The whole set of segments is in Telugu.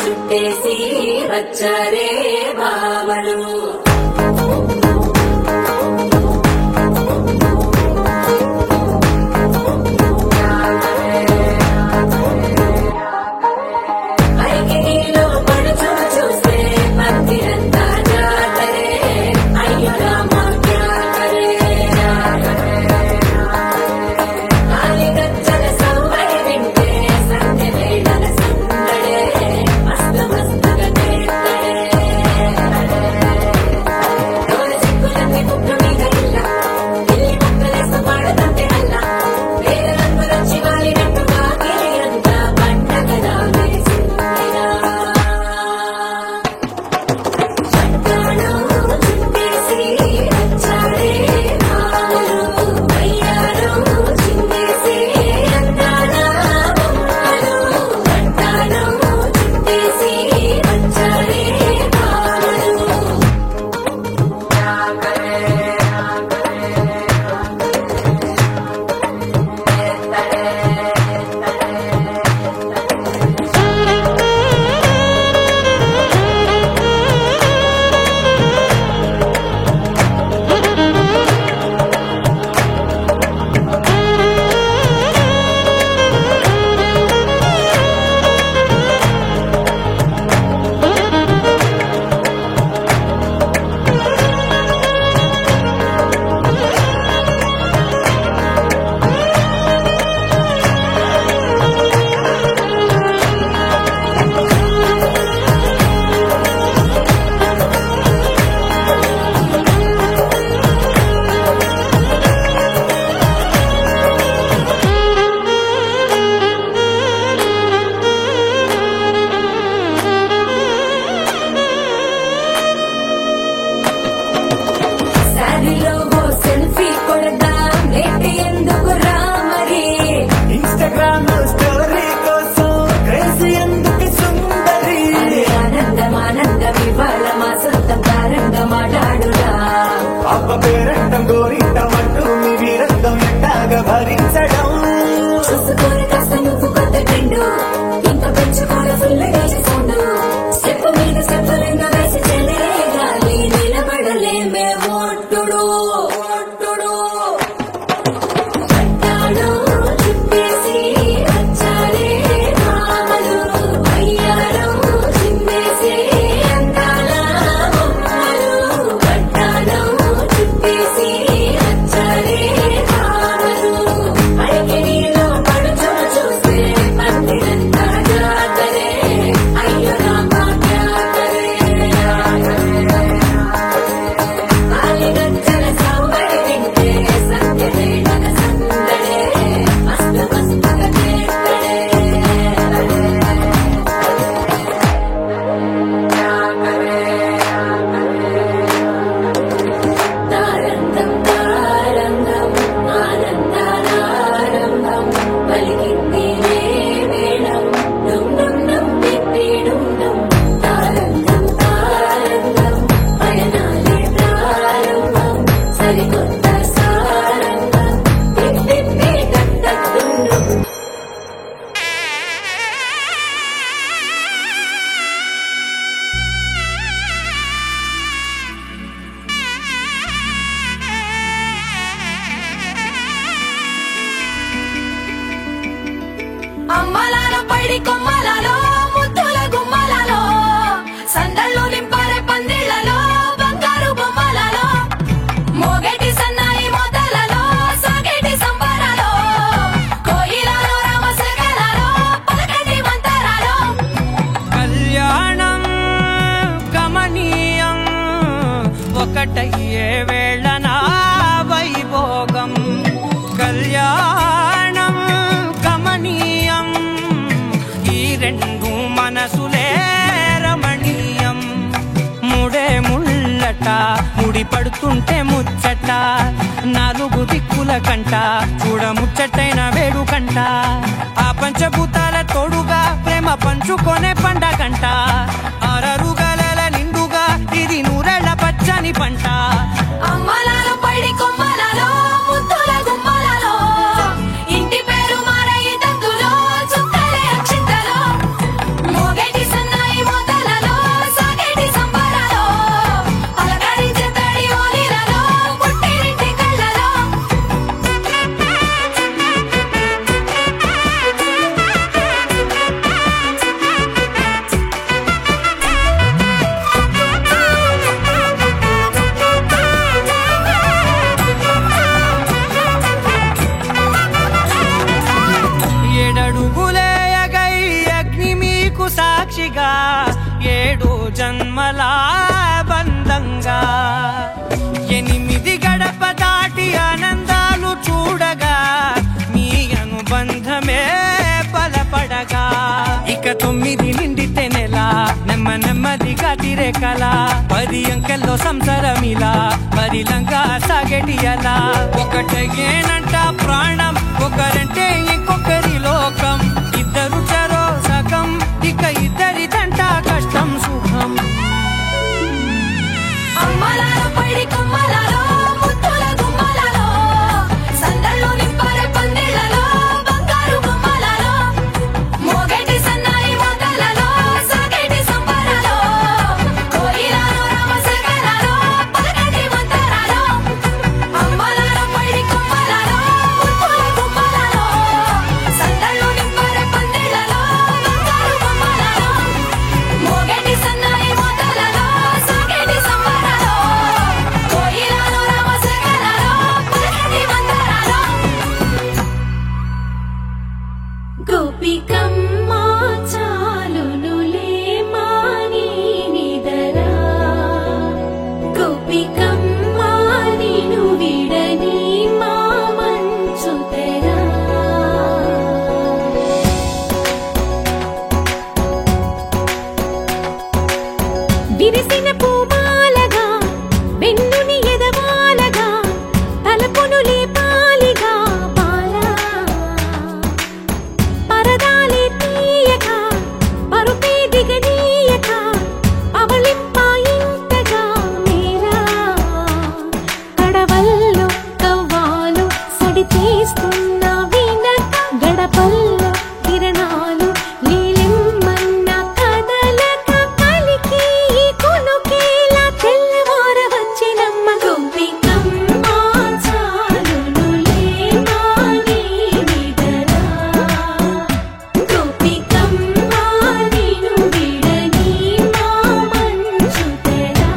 చుట్టేసి వచ్చారే బావలు. అరిగిలో పడుచును చూస్తే మందిరంతా జాతరే, అయ్యో రామ జాతరే. కాలిగజ్జల సవ్వడి వింటే సంధ్య వేళల సందడే, మస్తు మస్తుగా చేస్తడే. డోలు చిక్కులన్నీ ముగ్గు మీద ఇల్ల, ఇల్లి ముక్కలేస్తూ పాడుతుంటే అల్ల, వేల రంగులొచ్చి వాలినట్టుగా గిరియంతా పండగలా మెరిసిందిరా. పట్టాణం చుట్టేసి వచ్చాడే బావలు, అయ్యారం చిందేసి అందాల బొమ్మలు. పట్టాణం చుట్టేసి వచ్చాడే బావలు. శారీలో ఓ సెల్ఫీ కొడదాం, నేటి ఎందుకు రామరి. ఇన్స్టాగ్రామ్ లో స్టోరీ కోసం క్రేజీ ఎందుకు సుందరి. అరే ఆనందం ఆనందం ఇవాళ మా సొంతం తారంగా మాట్లాడురా. పాప పేరంటం గోరింటమంటూ మీ వీరంగం ఎట్టాగా భరించడం. చూసుకొని కాస్త నువ్వు కొత్త ట్రెండు, ఇంకా పెంచుకోరా ఫుల్ డేస్ సౌండ్. స్టెప్ మీద స్టెప్ రెండు వేసి చెల్లే గాలి నిలబడలేమే ఒట్టుడు ఒట్టుడు. పట్టాణం చుట్టేసి వచ్చారే బావలు, అయ్యారం చిందేసి అందాల బొమ్మలు. పట్టాణం చుట్టేసి వచ్చారే బావలు. అరిగిలో పడుచును చూస్తే మందిరంతా జాతరే, అయ్యో రామ జాతరే. కాలిగజ్జల సవ్వడి వింటే సంధ్య వేళల సందడే, మస్తు మస్తుగా చేస్తడే. తారంగం తారంగం ఆనందానారంభం, పలికింది వేళం డుమ్ డుమ్ డుమ్ తిప్పి డుమ్ డుమ్. తారంగం తారంగం పయనాలే ప్రారంభం, సరికొత్త సారంగం తిప్పి కట్టద్దుండు. అమ్మలాల పైడి కొమ్మలలో ముద్దుల గుమ్మలలో, సందళ్ళు నింపారే పందిళ్లలో బంగారు బొమ్మలలో, మోగేటి సన్నాయి మోతలలో సాగేటి సంబరాలో, కోయిలలో రామశకలలో పలకటి మంతరాలో. కళ్యాణం గమనీయం ఒకటయ్యే వేళ నా వైభోగం. కళ్యాణం గమనీయం ఈ రెండు మనసులే రమణీయం. ముడే ముళ్ళట ముడి పడుతుంటే ముచ్చట, నాలుగు దిక్కుల కంట చూడ ముచ్చటైన వేడుకంట. ఆ పంచభూతాల తోడుగా ప్రేమ పంచుకొనే పండగంట. అరరుగలల నిండుగా ఇది నూరెళ్ళ పచ్చని పంట. అమ్మలాల పైడి కొమ్మలలో ముద్దుల గుమ్మలలో, ఇంటి పేరు మారయి దందులో చుక్కలే అక్షింతలో, మోగేటి సన్నాయి సాక్షిగా 7 జన్మల బంధంగా 8 గడప దాటి ఆనందాలు చూడగా మీ అనుబంధమే బలపడగా ఇక 9 నిండితే నెల నెమ్మదిగా తిరేకల 10 అంకెల్లో సంసారమిలా పరిలంగా సాగేటి అలా ఒకటేనంట ప్రాణం ఒకరంటే ఇంకొకరి లోకం ఇద్దరు చరో సగం ఇక ఇద్దరిదంట కష్టం సుఖం అమ్మలాలో పడి కొమ్మలాలో ముత్తుల గుమ్మలాలో సందళ్ళు నింపరే పందిళ్ళలో బంగారు గుమ్మలాలో మోగేటి సన్నాయి మోతలలో సాగేటి సంబరాలో కోయిలాలో రామశేఖరాలో పలకటి మంతరాలో అమ్మలాలో పడి కొమ్మలాలో ముత్తుల గుమ్మలాలో సందళ్ళు నింపరే పందిళ్ళలో బంగారు గుమ్మలాలో మోగేటి సన్నాయి మోతలలో సాగేటి సంబరాలో కోయిలాలో రామశేఖరాలో పలకటి మంతరాలో గోపికమ్మ చాలునులే మాని నిదరా గోపికమ్మ నిను విడని మా మంచు తెరా విరిసిన పూమాలగా వెన్నుని ఎదవాలగా తలపును లేపాలిగా బాలా పరదాలే తీయక పరుపే దిగనీయక అవలింపాయింతగా మేరా కడవల్లో కవ్వాలు సడి తీస్తున్న వినక గడపల్లో కిరణాలు నీలిమ్మన్న కదలక కలికి కొనుకేలా తెల్లవార వచ్చినమ్మ గోపికమ్మ చాలునులే మాని నిదరా గోపికమ్మ నిను విడని మా మంచు తెరా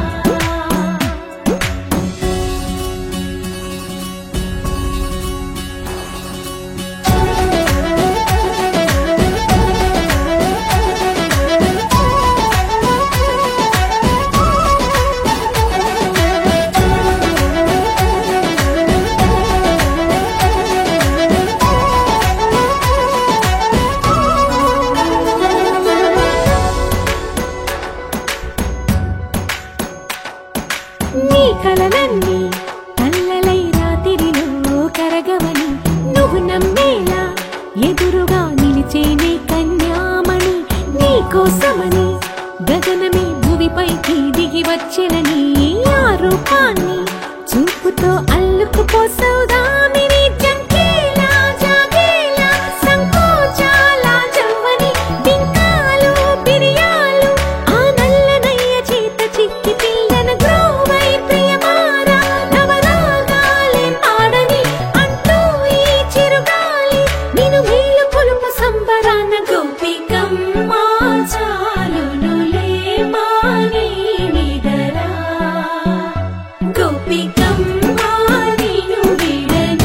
నీ కలలన్నీ కల్లలై రాత్రిలో కరగవని నువ్వు నమ్మేలా ఎదురుగా నిలిచేనే కన్యామణి నీ కోసమని గగనమే భూమిపైకి దిగి వచ్చినని ఆ రూపాన్ని చూపుతో అల్లుకుపోసౌదామిని జంకేలా జాగేలా సంకోచాల జవ్వని బింకాలు బిరియాలు ఆ నల్లనయ్య చేత చిక్కి పిల్లన గ్రోవై ప్రియమారా నవరాగాలే పాడని అంటూ ఈ చిరుగాలి నిన్ను మేలు కొలుపు సంబరాన గోపికమ్మ చాలునులే మాని నిదరా గోపికమ్మ నిను విడని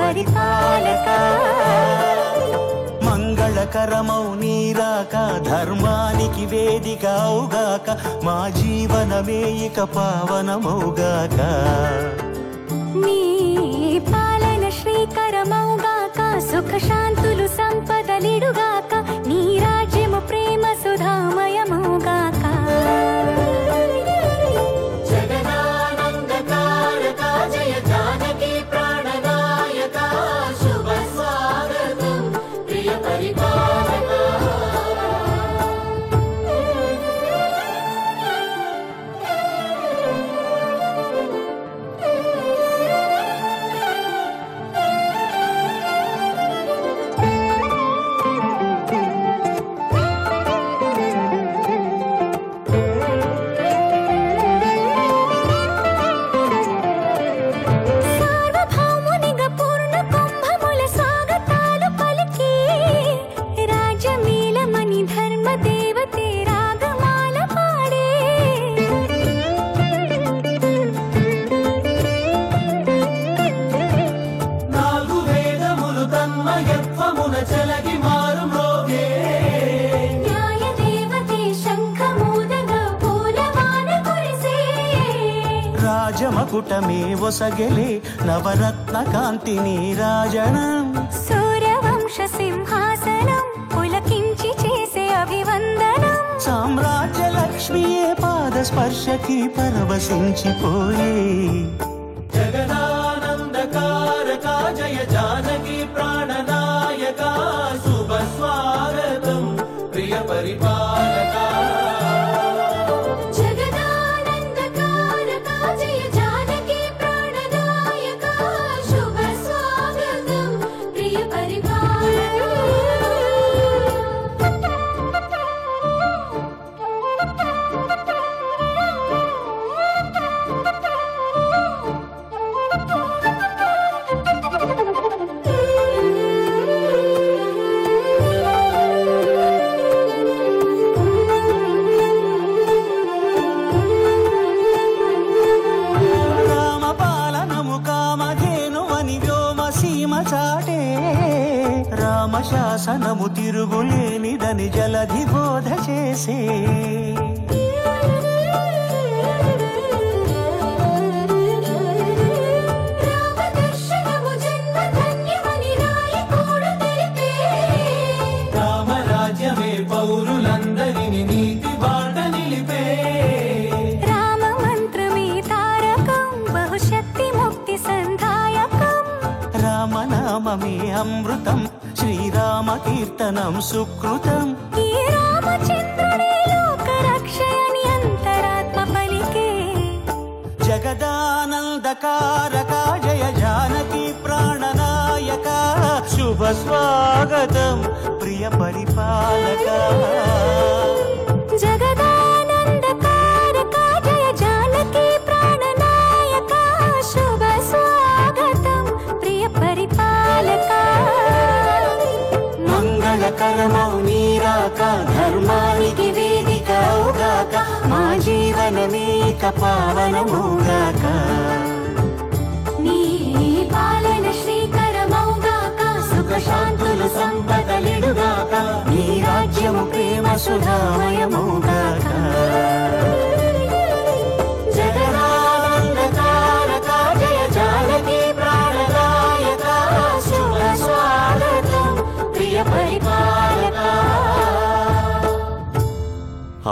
పరిపాలక మంగళకరమౌ నీరాక ధర్మానికి వేదిక అవుగాక మా జీవనమే ఇక పావనమౌగాక నీ పాలన శ్రీకరమౌగాక సుఖ శాంతులు సంపదలిడుగాక నీ రాజ్యము ప్రేమ సుధామయమౌగాక జగదానందకారక జయ జానకి ప్రాణనాయక శుభ స్వాగతం ప్రియ పరిపాలక రాజమకుటమే ఒసగెలే నవరత్న కాంతిని రాజనం సూర్యవంశ సింహాసనం పులకించి చేసే అభివందనం సామ్రాజ్య లక్ష్మియే పాద స్పర్శకి పరవశించిపోయే జగదానందకారక జయ జానకి ప్రాణనాయక శుభ స్వాగతం ప్రియ పరిపాలక రామశాసనము తిరుగులేనిదని జలధి బోధ చేసే రామరాజ్యమే పౌరులందరిని నీతి బాట నిలిపే రామ మంత్రమే తారకం బహుశక్తి ముక్తి సంధాయకం రామనామమే అమృతం శ్రీరామ కీర్తనం సుకృతం ఈ రామచంద్రుడే లోక రక్షయని అంతరాత్మ పలికే జగదానందకారక జయ జానకి ప్రాణనాయక శుభ స్వాగతం ప్రియ పరిపాలక జగదానందకారక జయ జానకి ప్రాణనాయక శుభ స్వాగతం ప్రియ పరిపాలక మంగళకరమౌ నీరాక ధర్మానికి వేదిక అవుగాక మా జీవనమే ఇక పావనమౌగాక నీ పాలన శ్రీకరమౌగాక సుఖ శాంతులు సంపదలిడుగాక నీ రాజ్యము ప్రేమ సుధామయమౌగాక జగదానందకారక జయ జానకి ప్రాణనాయక శుభ స్వాగతం ప్రియ పరిపాలక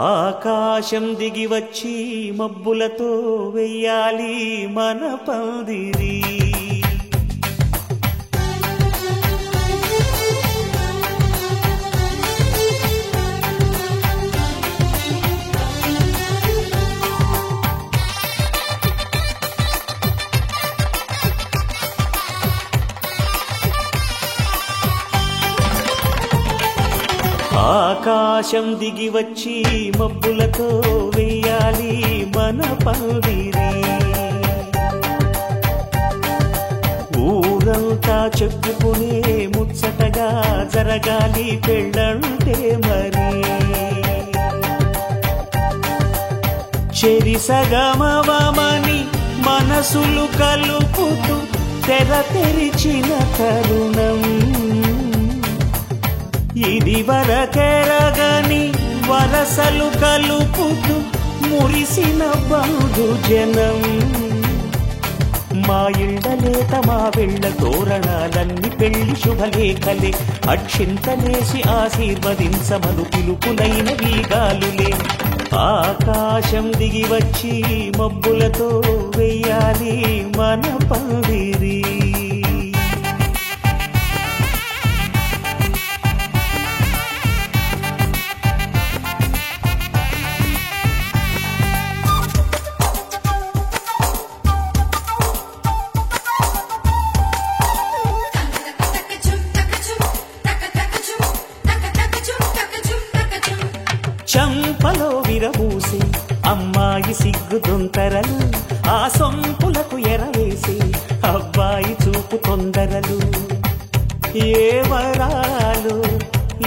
ఆకాశం దిగి వచ్చి మబ్బులతో వెయ్యాలి మన పందిరి ఆకాశం దిగి వచ్చి మబ్బులతో వెయ్యాలి మన పందిరి ఊరంతా చెప్పుకునే ముచ్చటగా జరగాలి పెళ్ళంటే మరి చెరిసగమవమని మనసులు కలుపుతూ తెర తెరిచిన తరుణం ఇది వరకెరగని వరసలు కలుపుతూ మురిసిన బంధుజనం మా ఇళ్ళలేత మా వెళ్ళ తోరణాలన్నీ పెళ్లి శుభలేఖలే అక్షింతలేసి ఆశీర్వదించమను పిలుపులైన వీగాలులే ఆకాశం దిగి వచ్చి మబ్బులతో వెయ్యాలి మన పందిరి చంపలో విరబూసి అమ్మాయి సిగ్గుదొంతరలు ఆ సొంపులకు ఎరవేసి అబ్బాయి చూపు తొందరలు ఏ వరాలు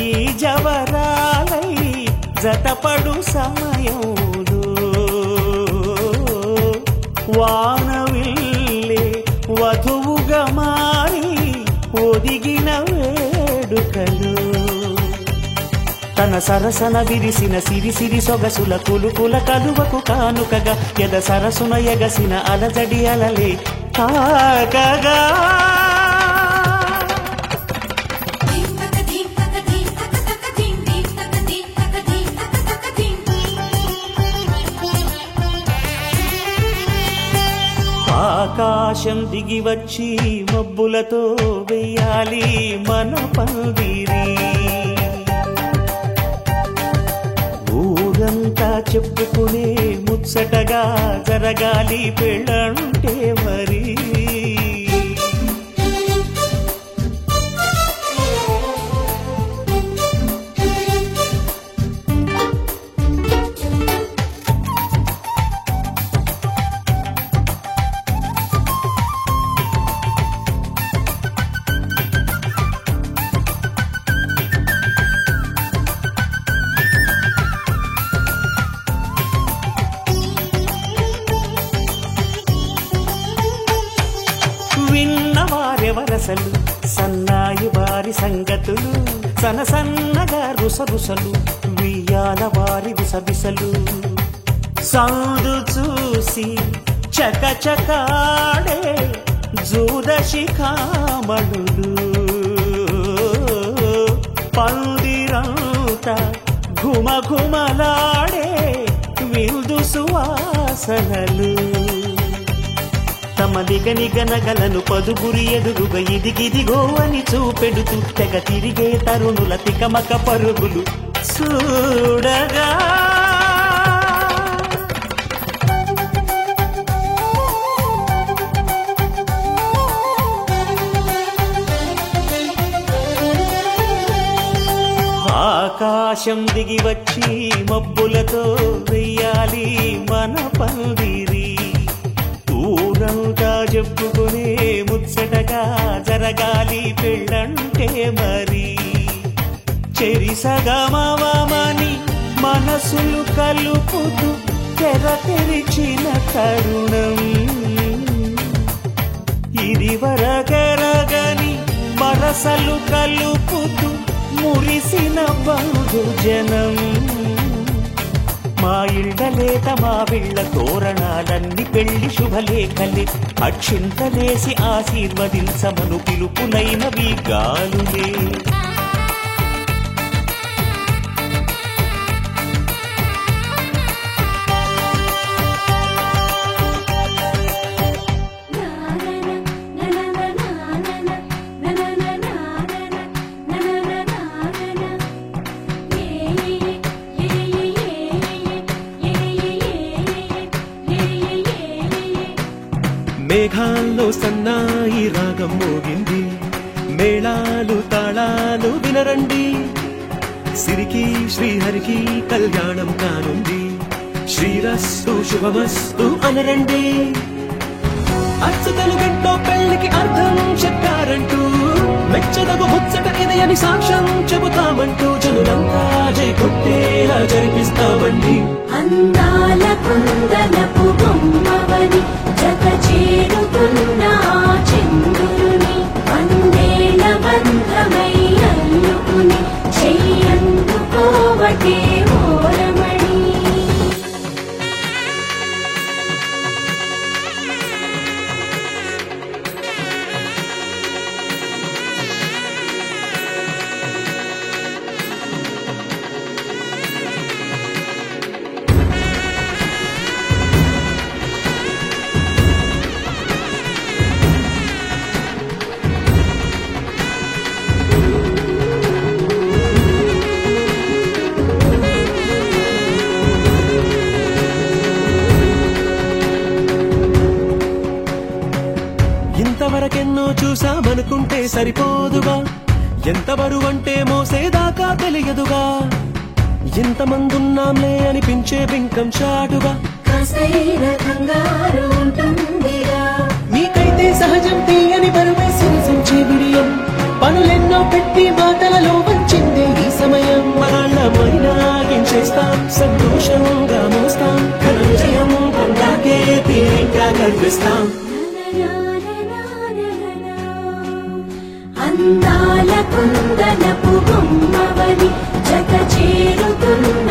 ఈ జవరాలై జతపడు సమయంలో వానవిల్లే వధువుగా మారి ఒదిగిన వేడుకలు తన సరసన విరిసిన సిరిసిరి సొగసుల కులుకుల కలువకు కానుకగా ఎద సరసున ఎగసిన అలజడి అలలే తాకగా ఆకాశం దిగి వచ్చి మబ్బులతో వెయ్యాలి మన పందిరి ఊరంతా చెప్పుకునే ముచ్చటగా జరగాలి పెళ్ళంటే మరి విన్నవారెవరసలు సన్నాయి వారి సంగతులు సనసన్నగా రుసరుసలు వియ్యాల వారి విసవిసలు సందు చూసి చకచకాడే జూదశిఖామణులు పందిరంతా ఘుమఘుమలాడే విందు సువాసనలు తమ నిగనిగనగలను పదుగురి ఎదురుగా ఇదిగిదిగో అని చూపెడుతూ తెగ తిరిగే తరుణుల తికమక పరుగులు చూడగా ఆకాశం దిగి వచ్చి మబ్బులతో వెయ్యాలి మన పందిరి ఊరంతా చెప్పుకునే ముచ్చటగా జరగాలి పెళ్ళంటే మరి చెరిసగమని మనసులు కలుపుతూ తెర తెరిచిన తరుణం ఇది వరకెరగని వరసలు కలుపుతూ మురిసిన బంధుజనం మా ఇళ్ళలేత మా వీళ్ళ తోరణాలన్నీ పెళ్లి శుభలేఖలే అక్షింతలేసి ఆశీర్వదించమను పిలుపులైన వీగాలులే మేఘాల్లో సన్నాయి రాగం మోగింది మేళాలు తాళాలు వినరండి సిరికి శ్రీహరికి కళ్యాణం కానుంది శ్రీరస్తు శుభమస్తు అనరండి అచ్చతలు గంటో పెళ్లికి అర్థం చెప్పారంటూ మెచ్చదగు ముచ్చట ఇది అని సాక్ష్యం చెబుతామంటూ జనులంతా జై కొట్టేలా జరిపిస్తామండి అందాల కుందనపు బొమ్మవని జత చేరుతున్న చిన్న ఇంతవరకెన్నో చూసామనుకుంటే సరిపోదుగా, ఎంత బరువంటే మోసేదాకా తెలియదుగా, ఇంతమందున్నాంలే అనిపించే బింకం చాటుగా కంగారు ఉంటుందిగా. మీకైతే సహజం తీయని బరువే సిరిసించే బిడియం, పనులెన్నో పెట్టి మాటలలో వంచిందే ఈ సమయం. మరణమైనాగించేస్తాం, సంతోషంగా మోస్తాం, ఘన విజయం పొందాకే తీరిగ్గా కనిపిస్తాం. అందాల కుందనపు బొమ్మవని జత చేరుతున్న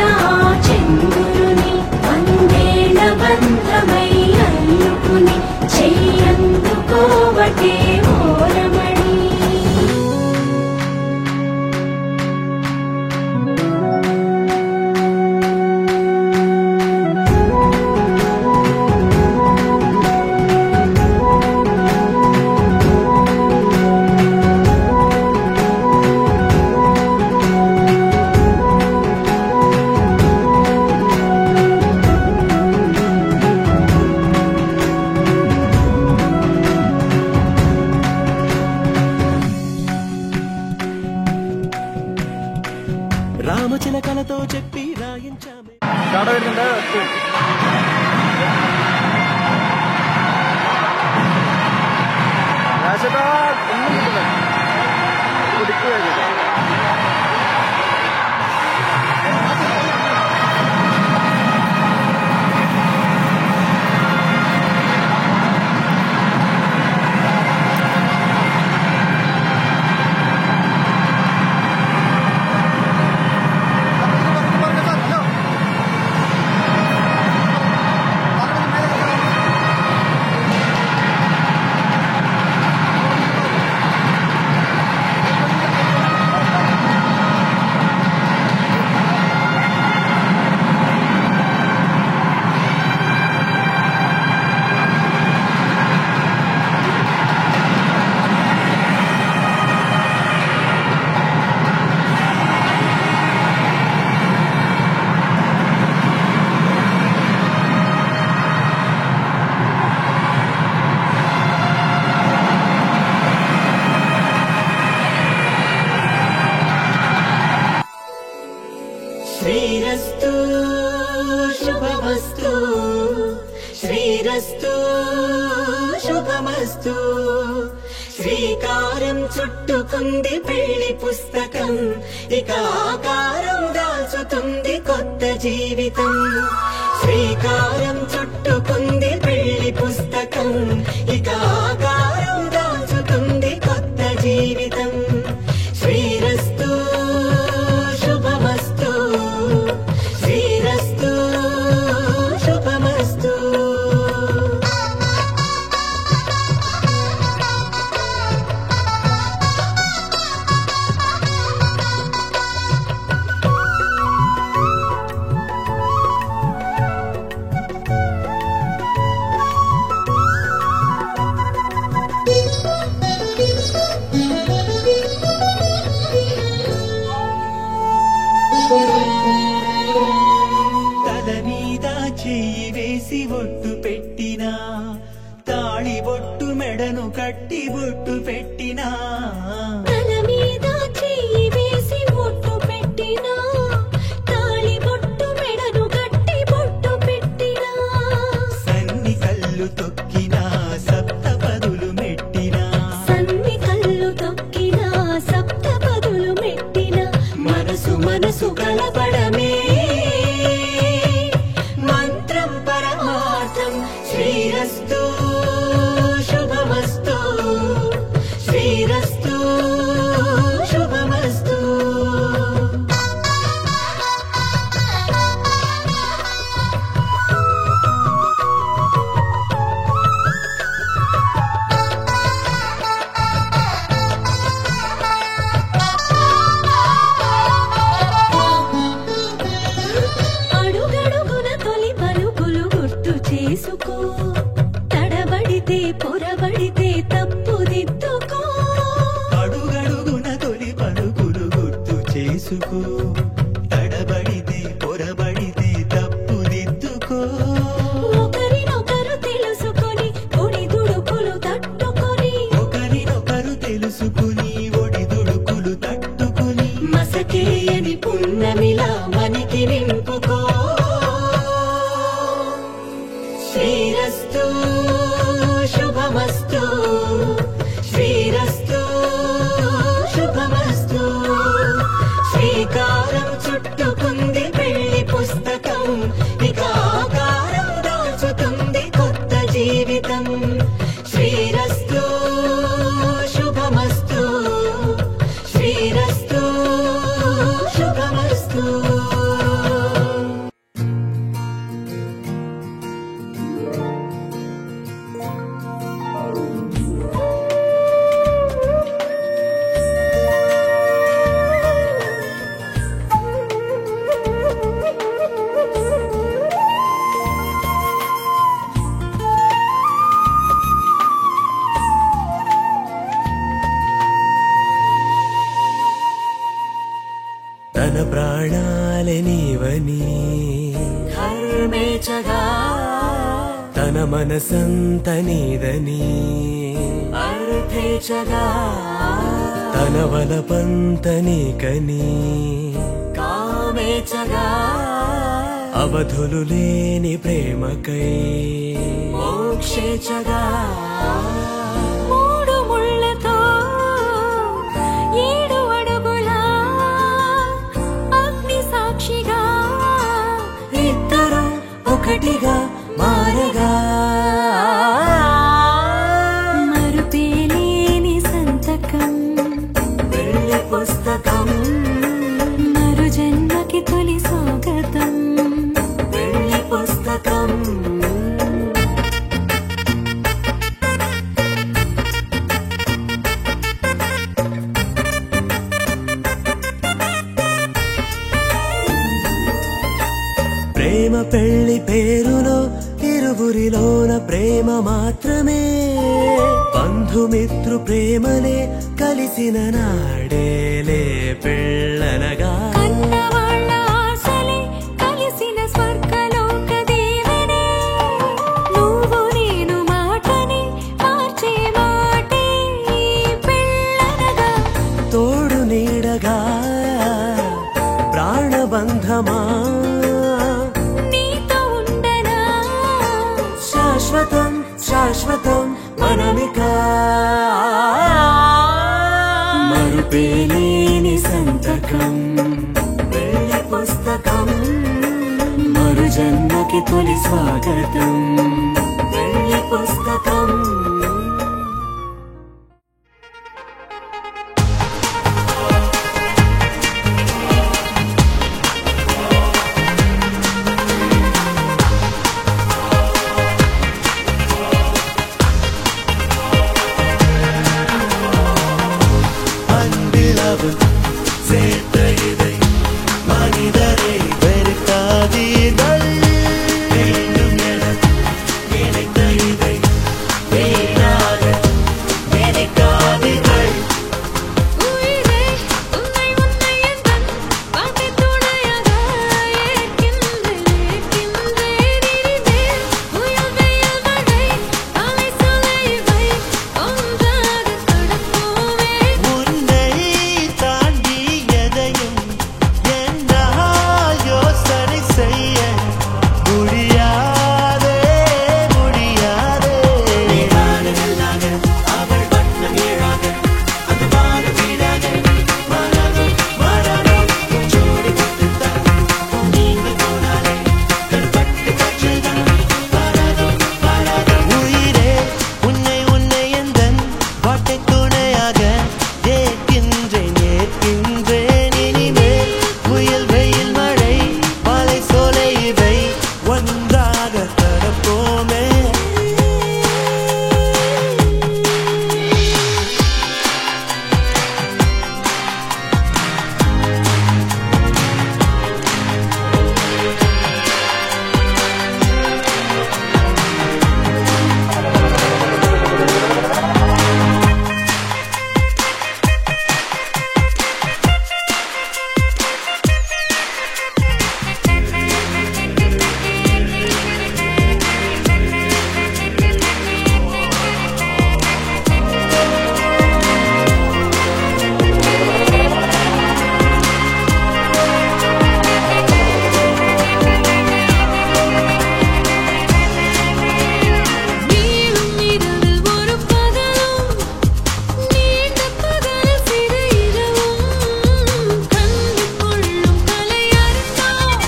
చంద్రుని వందేళ్ల బంధమై అల్లుకుని చెయ్యందుకోవటే ఓరమణి. రామచిలకలతో చెప్పి రాయించామే. శ్రీరస్తు శుభమస్తు, శ్రీరస్తు శుభమస్తు. శ్రీకారం చుట్టుకుంది పెళ్లి పుస్తకం, ఇక ఆకారం దాల్చుతుంది కొత్త జీవితం. శ్రీకారం చుట్టుకుంది పెళ్లి పుస్తకం, ఇక ఆకారం దాల్చుతుంది కొత్త జీవితం. శ్రీరస్తు శుభమస్తు, శ్రీరస్తు శుభమస్తు. తల మీద చెయ్యి వేసి ఒట్టు పెట్టినా, తాళి బొట్టు మెడను కట్టి బొట్టు పెట్టినా, తల మీద చెయ్యి వేసి బొట్టు పెట్టినా, తాళి బొట్టు మెడను కట్టి బొట్టు పెట్టినా, సన్ని కళ్ళు తొక్కినా సప్త పదులు మెట్టినా, సన్ని కళ్ళు తొక్కినా సప్త పదులు మెట్టినా, మనసు మనసు కలపడమే మంత్రం పరమార్థం. శ్రీరస్తు శుభమస్తు, శ్రీరస్తు శుభమస్తు. అడుగడుగున తొలి పలుకులు గుర్తు చేసుకో, తడబడితే పొరబడితే తప్పుదిద్దుకో. అడుగడుగున తొలి పలుకులు గుర్తు చేసుకో, తడబడితే పొరబడితే తప్పుదిద్దుకో. ఒకరినొకరు తెలుసుకొని ఒడిదుడుకులు తట్టుకొని కని ధర్మేచగా తన మనసంత నీదని అర్థేచగా తన వలపంత నీకని కామేచగా అవధులు లేని ప్రేమకై మోక్షేచగా మూడు ముళ్ళతో 7 అడుగుల అగ్ని సాక్షిగా ఇద్దరు ఒకటిగా మారగా మరుపేలేని సంతకం వెళ్ళి పుస్తకం మరు జన్మకి తొలి స్వాగతం వెళ్ళి పుస్తకం ప్రేమ పెళ్లి పేరులో ఇరువురిలోన ప్రేమ మాత్రమే బంధుమిత్రు ప్రేమలే కలిసిన నాడేలే పెళ్ళనగా కన్నవాళ్ళ ఆశలే కలిసిన స్వర్గలోక దేవనే నువ్వు నేను మాటని మార్చే మాటే పెళ్ళనగా తోడు నీడగా ప్రాణబంధమా నీతో ఉండనా శాశ్వతం శాశ్వతం మనమిక మరుపేలేని సంతకం వెళ్ళి పుస్తకం మరు జన్మకి తొలి స్వాగతం వెళ్ళి పుస్తకం சேர்த்த இதை மனிதரை வெறுக்காதீர்கள் வேண்டும் என நினைத்த இதை வீணாக நினைக்காதீர்கள் உயிரே உன்னை உன்னை எந்தன் பாட்டை துணையாக ஏற்கின்றேன் இனிமேல் புயல் வெயில் மழை அலை சுளைவை ஒன்றாக கடப்போமே உன்னை தாண்டி எதையும் என்னால் யோசனை செய்ய முடியாதே முடியாதே நீராக அவள் வண்ணம் ஏழாக அந்த வான வீடாக மாறாதோ மாறாதோ ஜோடி கொடுத்துத்தான் நீங்கள் போனாலே கண்பட்டு கற்றுதான் மாறாதோ மாறாதோ உயிரே உன்னை உன்னை எந்தன் வாட்டை துணையாக ஏற்கின்றேன் ஏற்கின்றேன் இனிமேல் புயல் வெயில் மழை மலை சோலை இவை ஒன்றாக கடப்போமே நீளும் இரவில் ஒரு பகலும் நீண்ட பகல் சிறு இரவும் கண்டு கொள்ளும் கலை அறிந்தோம்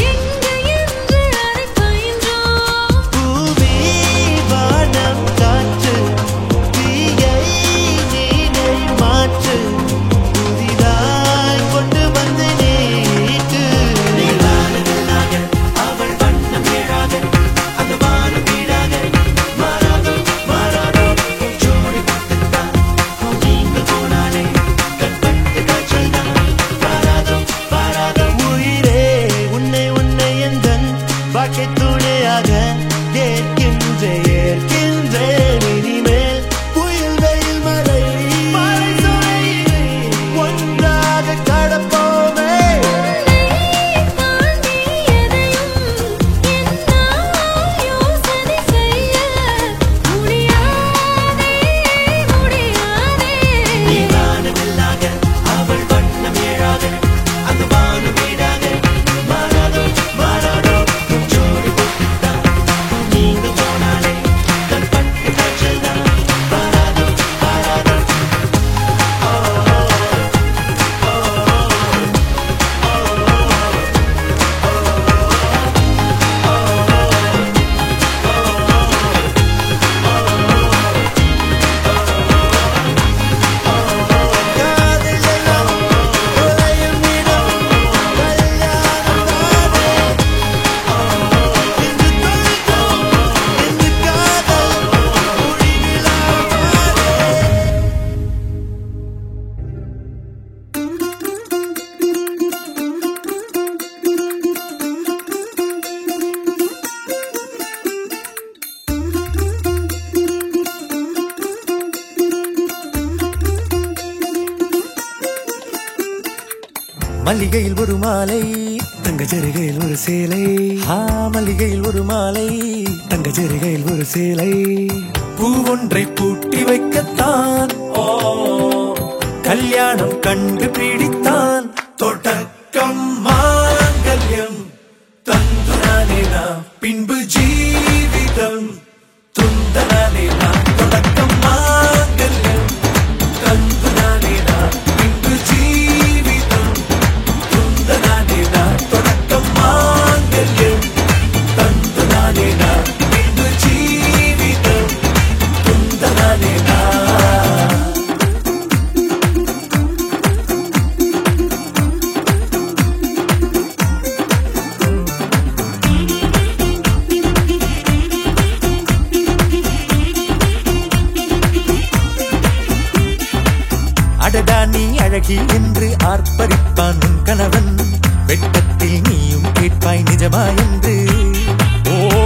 எங்கு என்று அதை பயின்றோம் பூமி வானம் காற்று தீயை நீனை மாற்று புதிதாய் கொண்டு வந்து நீட்டு நீளாக அவள் வண்ணம் ஏழாக அந்த வான வீடாக மாறாதோ மாறாதோ ஜோடி கொடுத்துத்தான் நீங்கள் போனாலே கண்பட்டு காய்ச்சல்தான் மாறாதோ மாறாதோ உயிரே உன்னை உன்னை எந்தன் வாக்கை துணையாக ஏற்கின்றேன் ஏற்கின்றேன் இனிமேல் புயல் வெயில் மழை மலை சோலை ஒன்றாக கடப்போமே தாண்டி மல்லிகையில் ஒரு மாலை தங்க ஜரிகையில் ஒரு சேலை மல்லிகையில் ஒரு மாலை தங்க ஜரிகையில் ஒரு சேலை பூவொன்றை பூட்டி வைக்கத்தான் கல்யாணம் கண்டு பிடித்தான் தொடக்கம் மாங்கல்யம் தந்துனானே நாம் பின்பு ஜீவிதம் துந்தனானே நாம் தொடக்கம் மாங்கல்யம் தந்துனானே நாம் பின்பு ஜீவிதம் துந்தனானே நாம் தொடக்கம் மாங்கல்யம் தந்துனானே நாம் பின்பு ஜீவிதம் துந்தனானே நாம் அடடா நீ அழகி என்று ஆர்ப்பரிப்பான் உன் கணவன் வெட்கத்தில் நீயும் கேட்பாய் நிஜமா என்று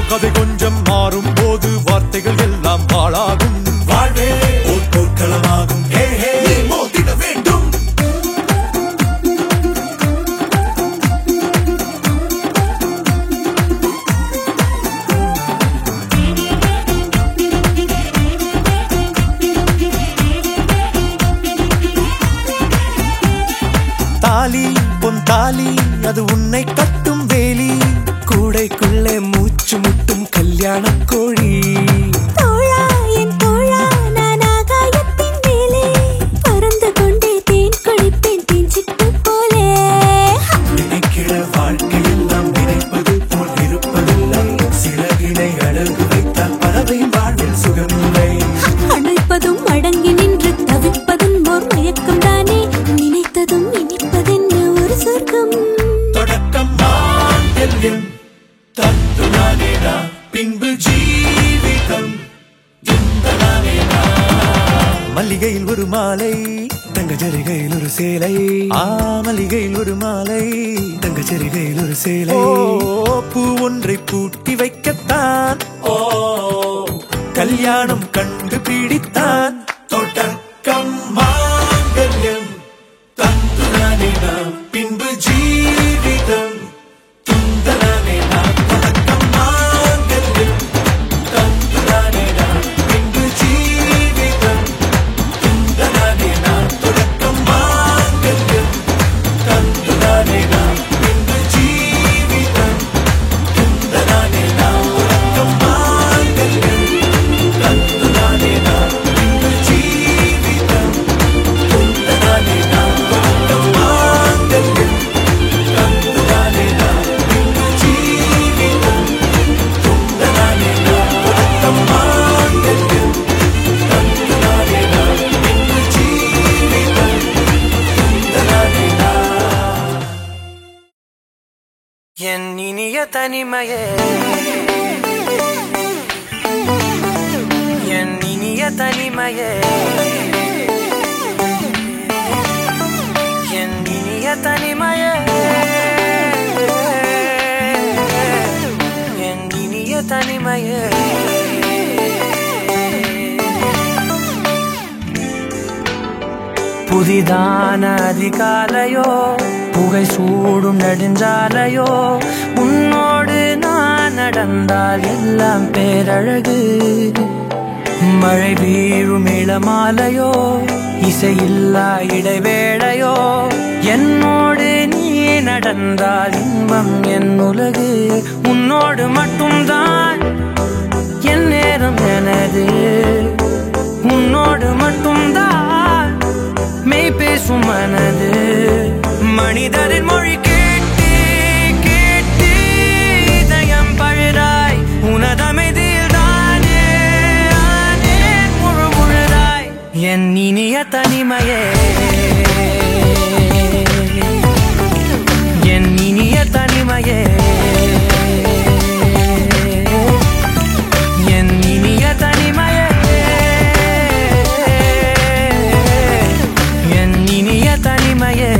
கதை கொஞ்சம் மாறும் போது வார்த்தைகள் எல்லாம் பாழாகும் வாழ்வே ஒரு போர்க்களமாகும் மோதிட வேண்டும் தாலி பொன் தாலி அது உன்னை கட்டும் வேலி கூடைக்குள்ளே மூச்சு முட்டும் கல்யாண கோழி தோழா என் தோழா நான் ஆகாயத்தின் மேலே பறந்து கொண்டே தேன் குடிப்பேன் தேஞ்சிட்டு போலே நினைக்கிற வாழ்க்கையில் நாம் நினைப்பது போல் இருப்பதில்லை சிறகினை அழகு வைத்தால் பறவை வாழ்வில் சுகமில்லை அணைப்பதும் அடங்கி நின்று தவிப்பதும் ஓர் மயக்கம் தானே நினைத்ததும் இனிப்பதென்ன ஒரு சொர்க்கம் தொடக்கம் மாங்கல்யம் தந்துனானே நாம் பின்பு ஜீவிதம் துந்தனானே நாம் மல்லிகையில் ஒரு மாலை தங்க ஜரிகையில் ஒரு சேலை மல்லிகையில் ஒரு மாலை தங்க ஜரிகையில் ஒரு சேலை பூ ஒன்றை பூட்டி வைக்கத்தான் கல்யாணம் கண்டு பிடித்தான் தொடக்கம் மாங்கல்யம் தந்துனானே நாம் பின்பு ஜீவிதம் துந்தனானே நாம் தொடக்கம் மாங்கல்யம் தந்துனானே நாம் பின்பு ஜீவிதம் துந்தனானே நாம் தொடக்கம் மாங்கல்யம் தந்துனானே நாம் பின்பு ஜீவிதம் துந்தனானே நாம் தொடக்கம் மாங்கல்யம் தந்துனானே நாம் பின்பு ஜீவிதம் துந்தனானே நாம் தொடக்கம் மாங்கல்யம் தந்துனானே நாம் பின்பு ஜீவிதம் துந்தனானே நாம் தொடக்கம் மாங்கல்யம் தந்துனானே நாம் பின்பு ஜீவிதம் துந்தனானே நாம் என் இனிய தனிமையே என் இனிய தனிமையே என் இனிய தனிமையே என் இனிய தனிமையே புதிதான அதிகாலையோ புகை சூடும் நெடுஞ்சாலையோ உன்னோடு நான் நடந்தால் எல்லாம் பேரழகு மழை வீழும் இளமாலையோ இசையில்லா இடைவேளையோ என்னோடு நீ நடந்தால் இன்பம் என் உலகு உன்னோடு மட்டும்தான் என் நேரம் எனது உன்னோடு மட்டும்தான் மெய் பேசும் மனது மனிதரின் மொழி கேட்டு கேட்டு இதயம் பழுதாய் உனதமைதில் தானே ஆனே முழு முழுதாய் என் இனிய தனிமையே என் இனிய தனிமையே என் இனிய தனிமையே என் இனிய தனிமையே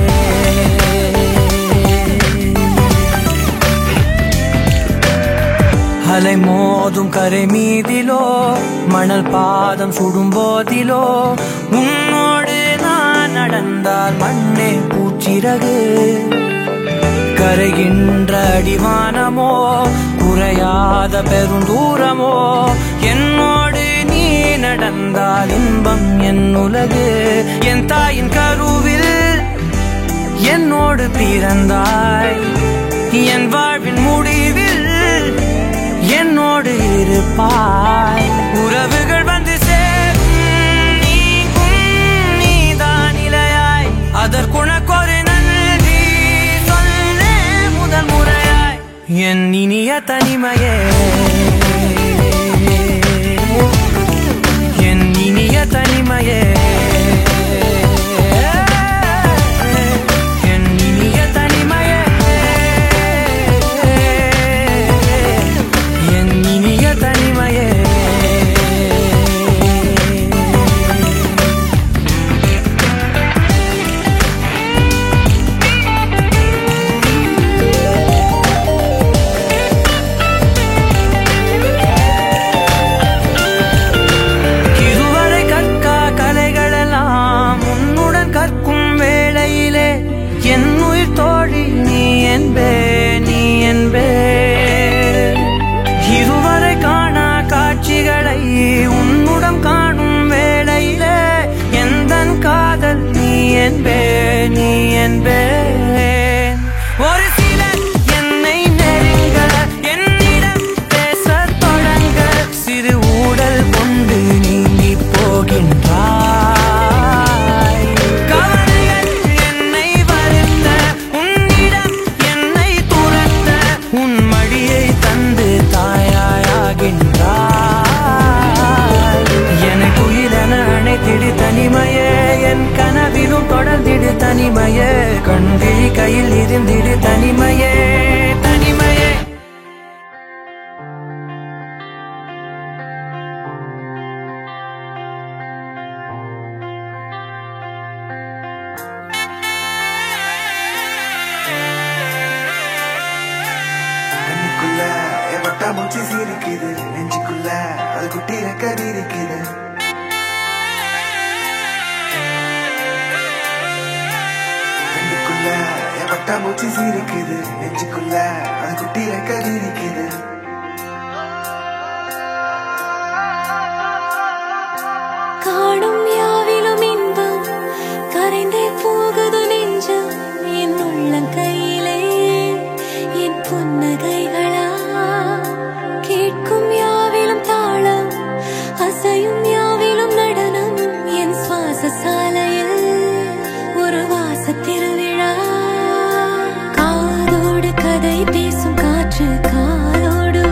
அலை மோதும் கரை மீதிலோ மணல் பாதம் சுடும் போதிலோ உன்னோடு நான் நடந்தால் மண்ணே பூச்சி சிறகு கரைகின்ற அடிவானமோ குறையாத பெருந்தூரமோ என்னோடு நீ நடந்தால் இன்பம் என் உலகு என் தாயின் கருவில் என்னோடு பிறந்தாய் என் வாழ்வின் முடிவில் என்னோடு இருப்பாய் உறவுகள் வந்து சேரும் நீக்கும் நீதான் இலையாய் அதற்குணக்கொரு நன்றி சொல்ல முதல் முறையாய் என் இனிய தனிமையே என் இனிய தனிமையே ஒரு சிலர் என்னை நெருங்க என்னிடம் பேச தொடங்க சிறு ஊடல் கொண்டு நீங்கி போகின்றாய் கவலைகள் என்னை வருத்த உன்னிடம் என்னை துரத்த உன் மடியை தந்து தாயாயாகின்றாய் எனக்கு உயிரென அணைத்திடு தனிமையே என் கனவிலும் தொடர்ந்திடு தனிமையே கண்விழி கையில் இருந்திடு தனிமையே தனிமையே கண்ணுக்குள்ள வட்டா மூச்சு சீரிக்குது நெஞ்சுக்குள்ள அது குட்டி ரெக்க வீரிக்குது வட்டா மூச்சு சீரிக்குது நெஞ்சுக்குள்ள அது குட்டி ரெக்க வீரிக்குது காணும் யாவிலும் இன்பம் கரைந்தே போகுது நெஞ்சம் என் உள்ளங்கையிலே என் புன்னகைகளா கேட்கும் யாவிலும் தாளம் அசையும் யாவிலும் நடனம் என் சுவாச சாலையில் ஒரு வாச திருவிழா காதோடு கதை பேசும் காற்று காலோடு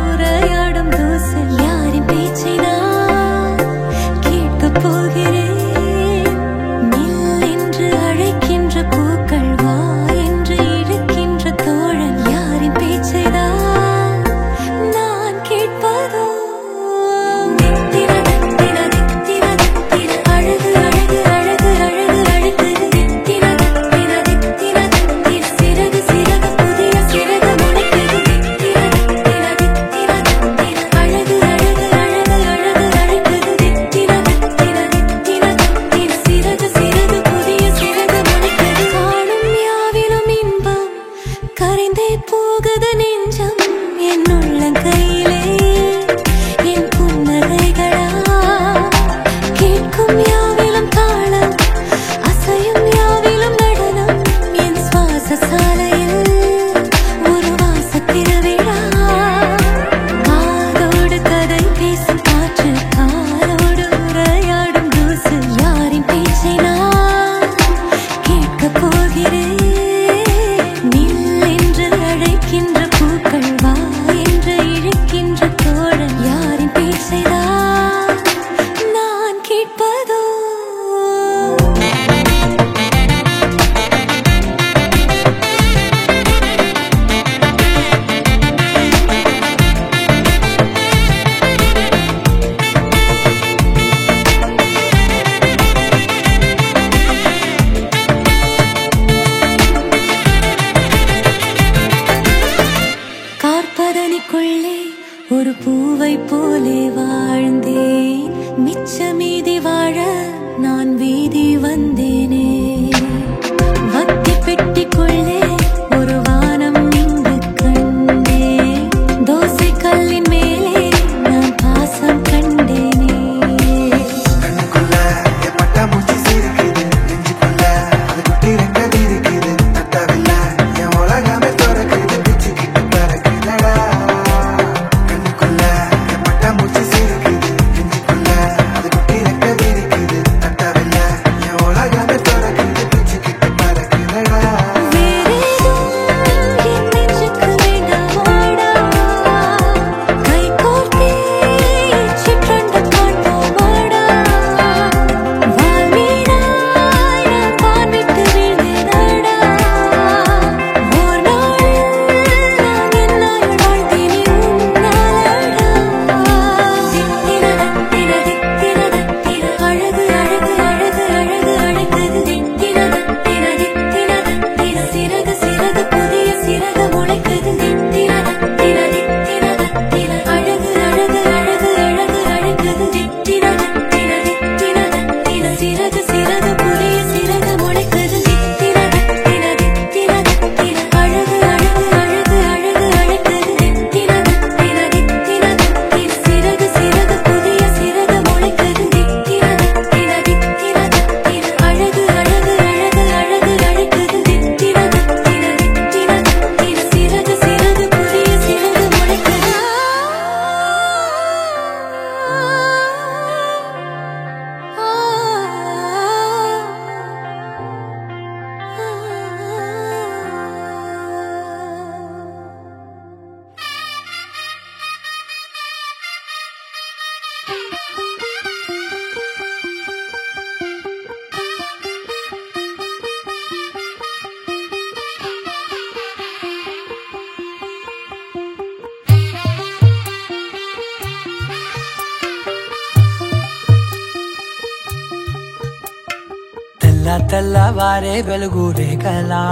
తెల్లవారే వెలుగు రేఖలా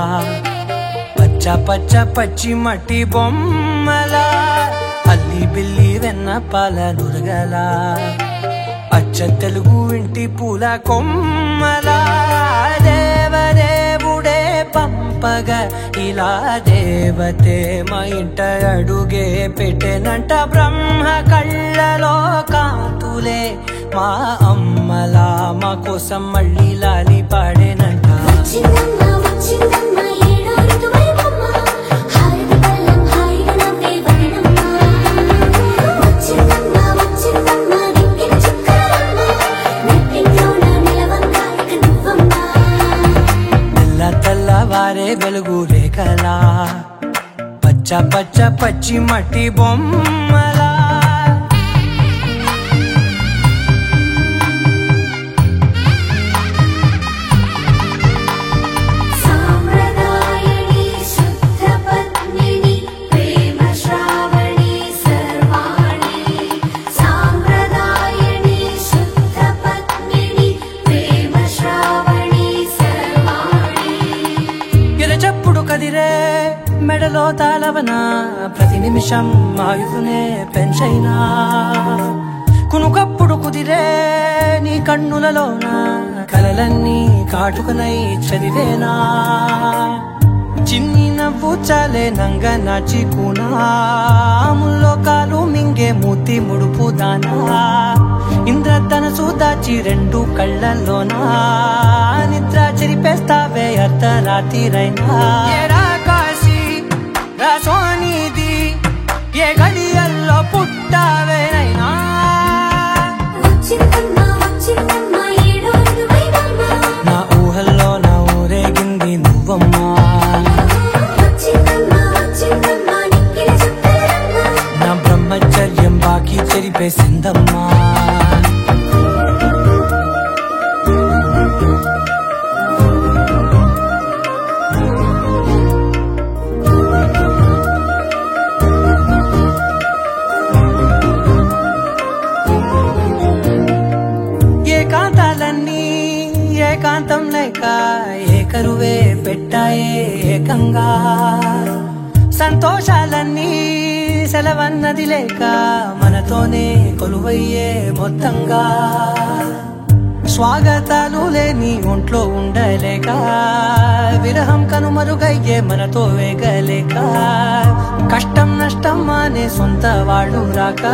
పచ్చ పచ్చ పచ్చి మట్టి బొమ్మలా అల్లి బిల్లి వెన్న పాల నురగలా అచ్చ తెలుగు ఇంటి పూల కొమ్మలా దేవదేవుడే పంపగా ఇలా దేవతే మా ఇంట అడుగే పెట్టెనంట బ్రహ్మ కళ్ళలో కాంతులే మా అమ్మలా మా కోసం మళ్ళీ లాలి పాడేనంట తెల్లవారే వెలుగు రేఖలా పచ్చ పచ్చ పచ్చి మట్టి బొమ్మలా మెడలో తాళవన ప్రతి నిమిషం ఆయుధునే పెంచైనా కునుకప్పుడు కుదిరే నీ కన్నులలోన కలలన్నీ కాటుకనై చదివేనా చిన్ని నవ్వు చాలే నంగ నాచి కూనాముల్లో కాలు మింగే మూతి ముడుపు దానా ఇంద్రధనసు దాచి రెండు కళ్ళల్లోనా నిద్ర చెరిపేస్తావే అర్ధరాత్రిరైనా సోనిది ఏ గడియల్లో పుట్టావేనైనా నా ఊహల్లో నా ఊరేగింది నువ్వమ్మా నా బ్రహ్మచర్యం బాకీ చెరిపేసిందమ్మా ఏకాంతం లేక ఏకరువే పెట్టాయే ఏకంగా సంతోషాలన్నీ సెలవన్నది లేక మనతోనే కొలువయ్యే మొత్తంగా స్వాగతాలు లేని ఒంట్లో ఉండలేక విరహం కనుమరుగయ్యే మనతో వేగలేక కష్టం నష్టం అనే సొంత వాళ్ళు రాక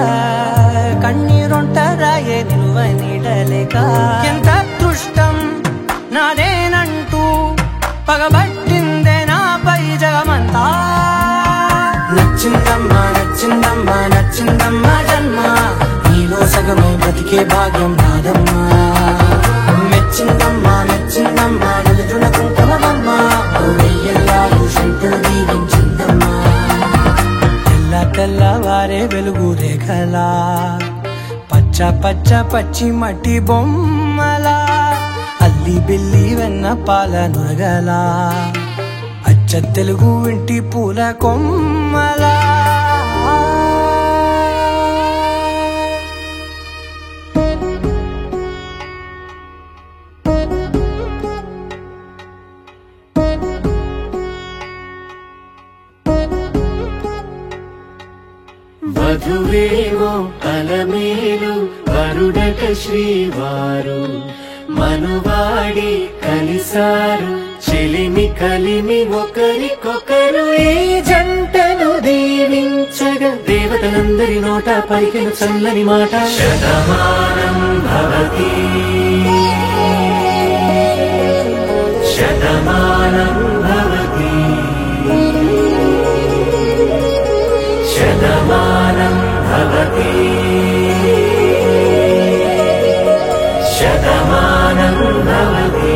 కన్నీరొంటరాయే నిలువ నీడలేక ఎంత అదృష్టం నాదేనంటూ పగబట్టిందే నాపై జగమంతా నచ్చిందమ్మా నచ్చిందమ్మా నచ్చిందమ్మా జన్మ నీలో సగమై బ్రతికే భాగ్యం నాదమ్మా మెచ్చిందమ్మా మెచ్చిందమ్మా నిలుచున కుంకుమమ్మా వెయ్యల్లాలు శంకులు దీవించిందమ్మా తెల్లవారే వెలుగు రేఖలా పచ్చ పచ్చ పచ్చి మట్టి బొమ్మలా అల్లి బిల్లి వెన్న పాల నురగలా అచ్చ తెలుగు ఇంటి పూల కొమ్మలా వధువేవో అలమేలు వరుడట శ్రీవారు మనువాడి కలిసారు చెలిమి కలిమి ఒకరికొకరు ఈ జంటను దీవించగా దేవతలందరి నోట పలికిన చల్లని మాట శతమానం భవతి శతమానం భవతి శతమానం భవతి శతమానం భవతి